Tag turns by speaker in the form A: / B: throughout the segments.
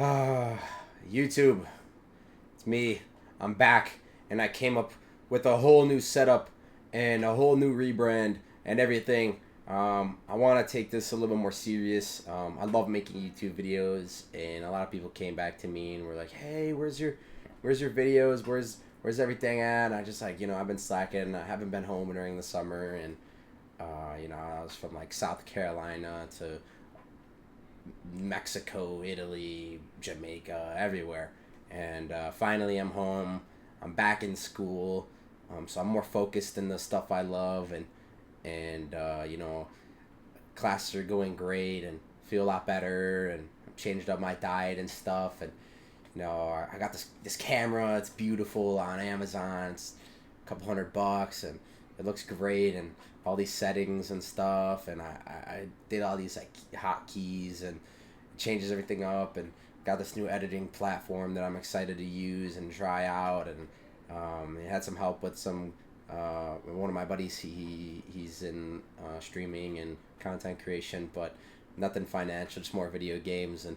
A: Ah, YouTube, it's me. I'm back, and I came up with a whole new setup and a whole new rebrand and everything. I want to take this a little bit more serious. I love making YouTube videos, and a lot of people came back to me and were like, "Hey, where's your videos? Where's everything at?" And I just like, I've been slacking. I haven't been home during the summer, and I was from like South Carolina to Mexico, Italy, Jamaica, everywhere. And finally, I'm home. I'm back in school, so I'm more focused in the stuff I love, and classes are going great, and feel a lot better, and I've changed up my diet and stuff, and I got this camera. It's beautiful on Amazon. It's a couple $100, and it looks great, and all these settings and stuff. And I did all these like hotkeys, and it changes everything up, and got this new editing platform that I'm excited to use and try out. And it had some help with some one of my buddies. He's in streaming and content creation, but nothing financial, just more video games. And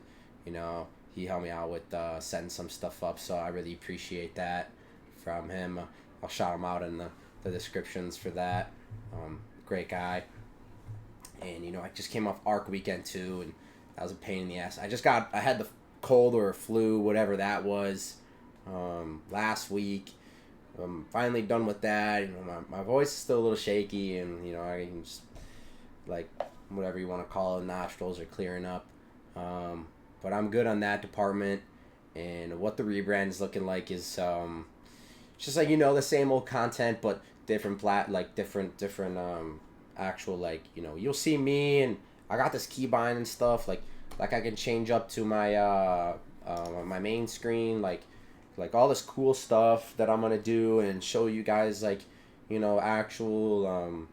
A: he helped me out with setting some stuff up, so I really appreciate that from him. I'll shout him out in the descriptions for that. Great guy. And I just came off ARC weekend too, and that was a pain in the ass. I had the cold or flu, whatever that was, last week. I'm finally done with that. My voice is still a little shaky, and I can just, like, whatever you want to call it, nostrils are clearing up. But I'm good on that department. And what the rebrand is looking like is just like the same old content, but different actual, like, you'll see me, and I got this keybind and stuff, like I can change up to my main screen, like all this cool stuff that I'm gonna do and show you guys, like, actual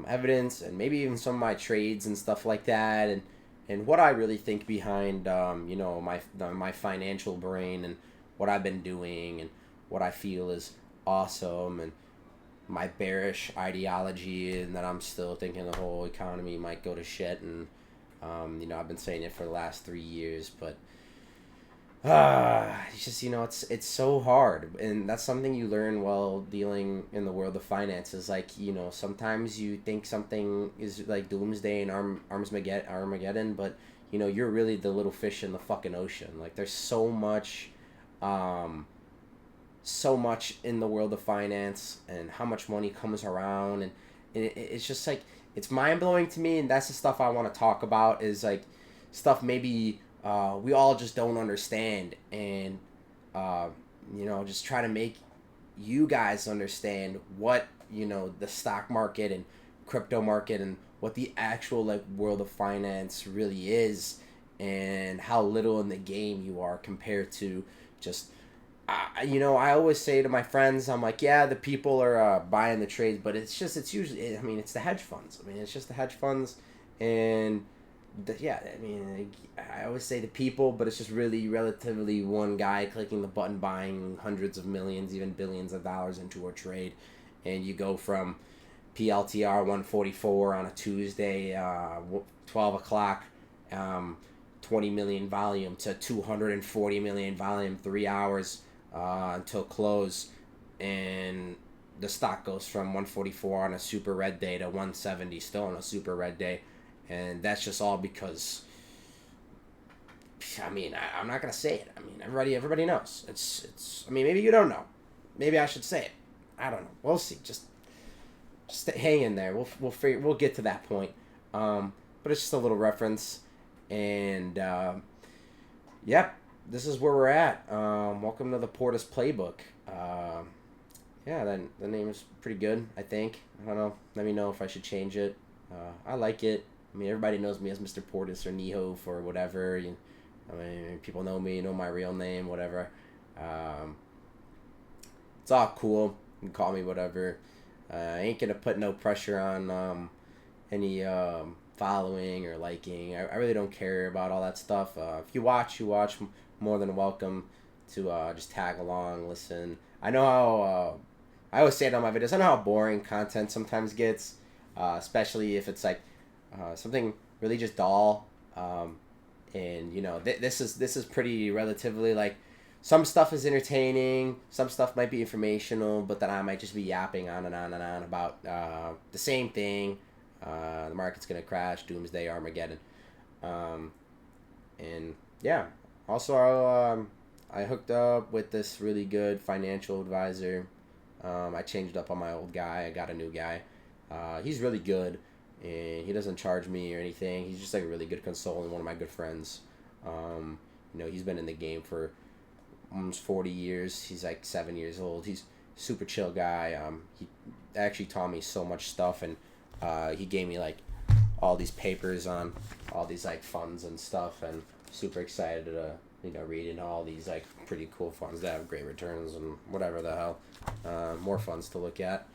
A: evidence, and maybe even some of my trades and stuff like that, and what I really think behind my financial brain, and what I've been doing, and what I feel is awesome, and my bearish ideology, and that I'm still thinking the whole economy might go to shit. And I've been saying it for the last 3 years, but it's just, it's so hard, and that's something you learn while dealing in the world of finances. Like, sometimes you think something is like doomsday and Armageddon, but you're really the little fish in the fucking ocean. Like, there's so much in the world of finance, and how much money comes around, and it's just like, it's mind-blowing to me. And that's the stuff I want to talk about, is like stuff maybe we all just don't understand, and just try to make you guys understand what the stock market and crypto market, and what the actual, like, world of finance really is, and how little in the game you are compared to just I always say to my friends, I'm like, yeah, the people are buying the trades, but it's usually, I mean, it's the hedge funds. I mean, it's just the hedge funds, and yeah, I mean, I always say the people, but it's just really relatively one guy clicking the button, buying hundreds of millions, even billions of dollars into a trade, and you go from PLTR 144 on a Tuesday, 12 o'clock, 20 million volume, to 240 million volume, 3 hours until close, and the stock goes from 144 on a super red day to 170 still on a super red day. And that's just all because, I mean, I'm not gonna say it. I mean, everybody knows. It's. I mean, maybe you don't know. Maybe I should say it. I don't know. We'll see. Just hang in there. We'll get to that point. But it's just a little reference, and yep, this is where we're at. Welcome to the Portis Playbook. Yeah, the name is pretty good, I think. I don't know. Let me know if I should change it. I like it. I mean, everybody knows me as Mr. Portis or Niho or whatever. I mean, people know me, know my real name, whatever. It's all cool. You can call me whatever. I ain't gonna put no pressure on any following or liking. I really don't care about all that stuff. If you watch, you watch. More than welcome to just tag along, listen. I know how I always say it on my videos. I know how boring content sometimes gets, especially if it's like something really just dull. and this is pretty relatively like some stuff is entertaining, some stuff might be informational, but then I might just be yapping on and on and on about the same thing. The market's gonna crash, doomsday, Armageddon, um, and yeah. Also, I hooked up with this really good financial advisor. I changed up on my old guy. I got a new guy. He's really good, and he doesn't charge me or anything. He's just like a really good consultant, one of my good friends. He's been in the game for almost 40 years. He's like 7 years old. He's a super chill guy. He actually taught me so much stuff, and he gave me like all these papers on all these like funds and stuff, and super excited to read into all these like pretty cool funds that have great returns and whatever the hell. More funds to look at,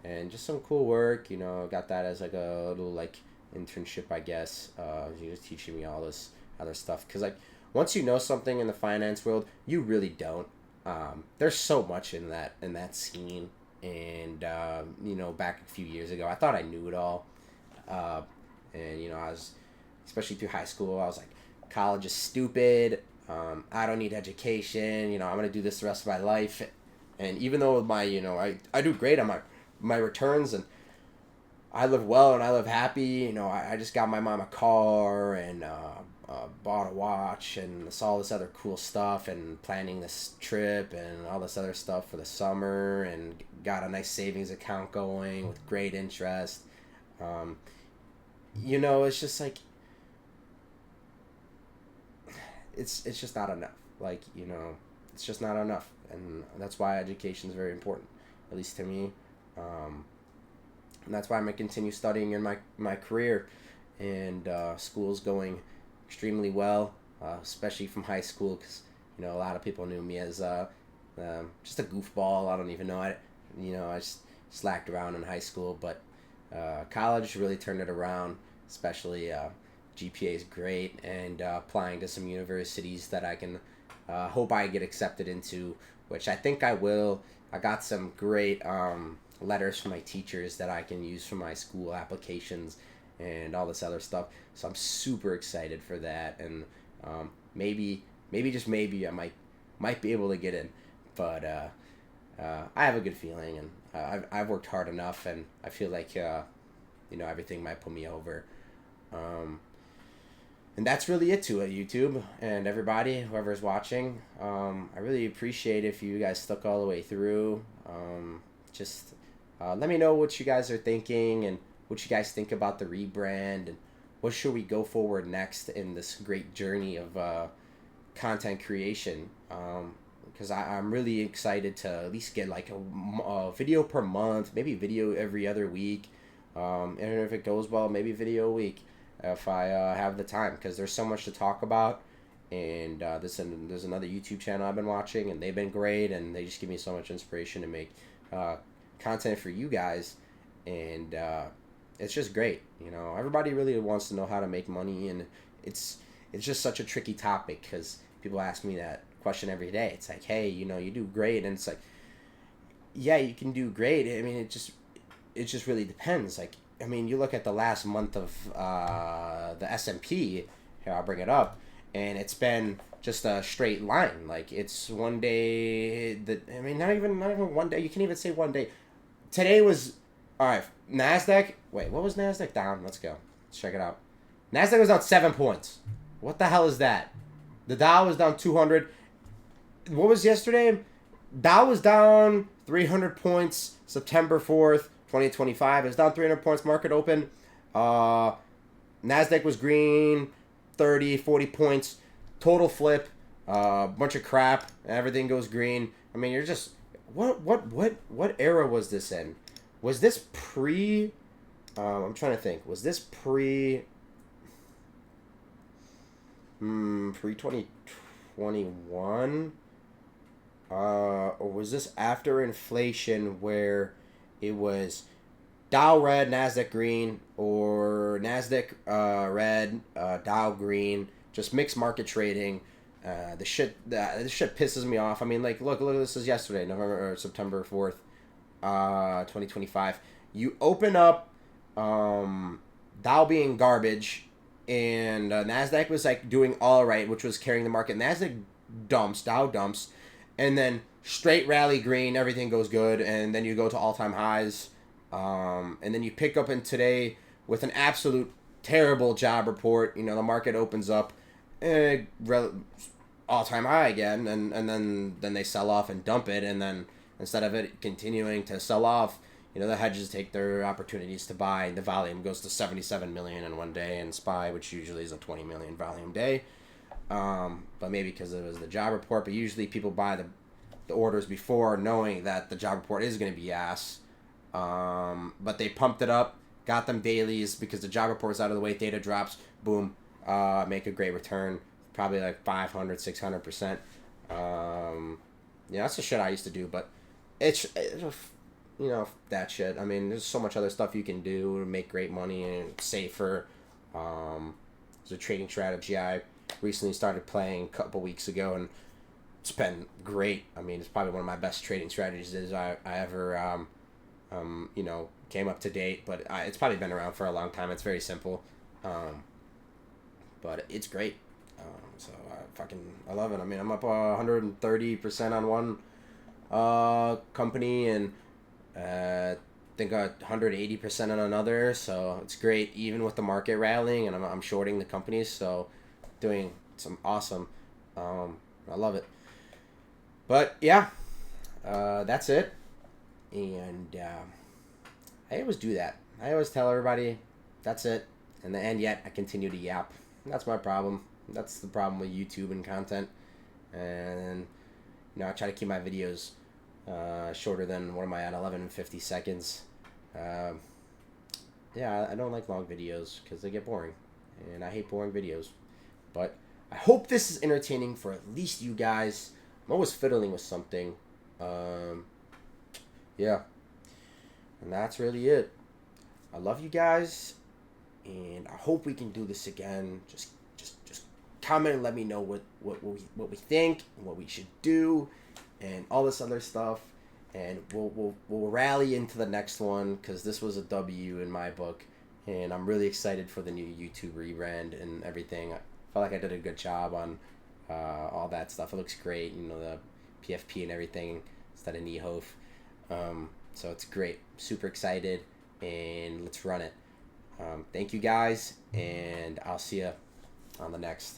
A: and just some cool work. Got that as like a little like internship, I guess. He was teaching me all this other stuff, because like once you know something in the finance world, you really don't. There's so much in that scene, and back a few years ago, I thought I knew it all, and I was, especially through high school, I was like, college is stupid. I don't need education. I'm gonna do this the rest of my life, and even though my I do great on my returns, and I live well and I live happy. I just got my mom a car, and bought a watch, and saw this other cool stuff, and planning this trip and all this other stuff for the summer, and got a nice savings account going with great interest. It's just like it's just not enough. Like, it's just not enough, and that's why education is very important, at least to me. And that's why I'm gonna continue studying in my career, and school's going extremely well, especially from high school, because a lot of people knew me as just a goofball. I don't even know I just slacked around in high school, but college really turned it around, especially. GPA is great, and applying to some universities that I can hope I get accepted into, which I think I will. I got some great letters from my teachers that I can use for my school applications and all this other stuff. So I'm super excited for that, and maybe just maybe I might be able to get in, but I have a good feeling, and I've worked hard enough, and I feel like everything might put me over. And that's really it to it, YouTube and everybody, whoever's watching. I really appreciate if you guys stuck all the way through. Just let me know what you guys are thinking, and what you guys think about the rebrand, and what should we go forward next in this great journey of content creation. Because I'm really excited to at least get like a video per month, maybe video every other week. And if it goes well, maybe video a week, if I have the time, because there's so much to talk about, and there's another YouTube channel I've been watching, and they've been great, and they just give me so much inspiration to make content for you guys, and it's just great. Everybody really wants to know how to make money, and it's just such a tricky topic, because people ask me that question every day. It's like, hey, you do great, and it's like, yeah, you can do great. I mean, it just really depends. Like, I mean, you look at the last month of the S&P. Here, I'll bring it up, and it's been just a straight line. Like, it's one day I mean, not even one day. You can't even say one day. Today was all right. Nasdaq. Wait, what was Nasdaq down? Let's go. Let's check it out. Nasdaq was down 7 points. What the hell is that? The Dow was down 200. What was yesterday? Dow was down 300 points. September 4th. 2025. It's down 300 points market open. Nasdaq was green, 30, 40 points. Total flip. Bunch of crap. Everything goes green. I mean, you're just what era was this in? Was this pre? I'm trying to think. Was this pre 2021? Or was this after inflation, where it was Dow red, Nasdaq green, or Nasdaq red, Dow green, just mixed market trading? This shit pisses me off. I mean, like, look, this is yesterday, September 4th, 2025. You open up Dow being garbage, and Nasdaq was like doing all right, which was carrying the market. Nasdaq dumps, Dow dumps, and then straight rally green, everything goes good, and then you go to all time highs, and then you pick up in today with an absolute terrible job report. You know, the market opens up, all time high again, and then they sell off and dump it, and then instead of it continuing to sell off, you know, the hedges take their opportunities to buy. The volume goes to 77 million in one day in SPY, which usually is a 20 million volume day. But maybe because it was the job report. But usually people buy the orders before knowing that the job report is going to be ass. But they pumped it up, got them dailies because the job report is out of the way. Data drops, boom, make a great return. Probably like 500, 600%. Yeah, that's the shit I used to do. But it's you know, that shit. I mean, there's so much other stuff you can do to make great money and safer. It's a trading strategy I recently started playing a couple weeks ago, and it's been great. I mean, it's probably one of my best trading strategies I ever, you know, came up to date. But it's probably been around for a long time. It's very simple, but it's great. So I love it. I mean, I'm up 130% on one company, and I think 180% on another, so it's great even with the market rallying, and I'm shorting the companies, so doing some awesome. I love it. But yeah, that's it. And I always do that. I always tell everybody that's it, and yet I continue to yap. That's my problem. That's the problem with YouTube and content, and you know, I try to keep my videos shorter than, what am I at, 11:50 seconds. Yeah, I don't like long videos because they get boring, and I hate boring videos. But I hope this is entertaining for at least you guys. I'm always fiddling with something. Yeah, and that's really it. I love you guys, and I hope we can do this again. Just comment and let me know what we think and what we should do, and all this other stuff. And we'll rally into the next one, because this was a W in my book, and I'm really excited for the new YouTube rebrand and everything. I felt like I did a good job on all that stuff. It looks great, you know, the PFP and everything instead of Niehof. So it's great. Super excited, and let's run it. Thank you guys, and I'll see you on the next.